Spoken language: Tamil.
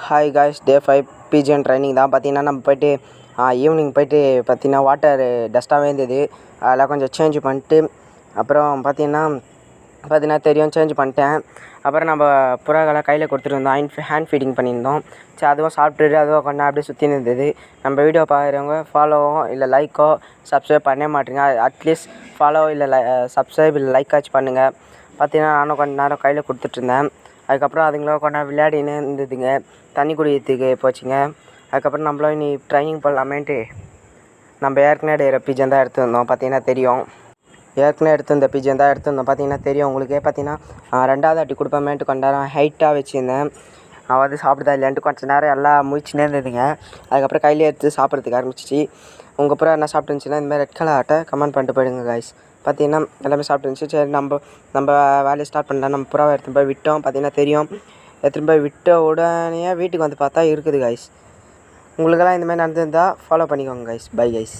ஹாய் காய்ஸ், டே 5 பிஜிஎன் ட்ரைனிங் தான். பார்த்தீங்கன்னா நம்ம போய்ட்டு ஈவினிங் போய்ட்டு பார்த்தீங்கன்னா வாட்டர் டஸ்ட்டாகவே இருந்தது. அதெல்லாம் கொஞ்சம் சேஞ்ச் பண்ணிட்டு அப்புறம் பார்த்தீங்கன்னா தெரியும் சேஞ்ச் பண்ணிட்டேன். அப்புறம் நம்ம புறாக்களை கையில் கொடுத்துருந்தோம், ஹேண்ட் ஃபீடிங் பண்ணியிருந்தோம். சரி, அதுவும் சாப்பிட்டுட்டு அதுவும் கொஞ்சம் அப்படியே சுற்றின்னு இருந்தது. நம்ம வீடியோ பார்க்குறவங்க ஃபாலோவோ இல்லை லைக்கோ சப்ஸ்கிரைப் பண்ண மாட்டேங்க. அட்லீஸ்ட் ஃபாலோ இல்லை சப்ஸ்கிரைப் இல்லை லைக் ஆச்சு பண்ணுங்கள். பார்த்தீங்கன்னா நானும் கொஞ்சம் நேரம் கையில் கொடுத்துட்ருந்தேன். அதுக்கப்புறம் அதுங்களும் கொஞ்சம் விளையாடின்னு இருந்ததுங்க, தண்ணி குடிக்கிறதுக்கு போச்சுங்க. அதுக்கப்புறம் நம்மளும் இனி ட்ரைனிங் போடலாமேன்ட்டு நம்ம ஏற்கனவே பிஜன் தான் எடுத்துருந்தோம். பார்த்தீங்கன்னா தெரியும், ஏற்கனவே எடுத்திருந்த பிஜன் தான் எடுத்துருந்தோம். பார்த்தீங்கன்னா தெரியும் உங்களுக்கே. பார்த்தீங்கன்னா 2வது வாட்டி கொடுப்போமேன்ட்டு கொஞ்ச நேரம் ஹைட்டாக வச்சுருந்தேன். அவன் சாப்பிடுதா இல்லையான்ட்டு கொஞ்சம் நேரம் எல்லாம் முழிச்சுனே இருந்ததுங்க. அதுக்கப்புறம் கையிலே எடுத்து சாப்பிட்றதுக்கு ஆரம்பிச்சிச்சு. உங்கள் புறா என்ன சாப்பிட்டுருந்துச்சின்னா இந்தமாதிரி ரெட் கலர் ஆட்டை கமெண்ட் பண்ணிட்டு போயிடுங்க காய்ஸ். பார்த்தீங்கன்னா எல்லாமே சாப்பிட்டுருந்துச்சி. சரி, நம்ம வேலையை ஸ்டார்ட் பண்ணலாம். நம்ம புறாவை எடுத்துன்னு போய் விட்டோம். பார்த்தீங்கன்னா தெரியும், எடுத்துன்னு போய் விட்ட உடனே வீட்டுக்கு வந்து பார்த்தா இருக்குது காய்ஸ். உங்களுக்கெல்லாம் இந்தமாதிரி நடந்திருந்தால் ஃபாலோ பண்ணிக்கோங்க காய்ஸ். By guys.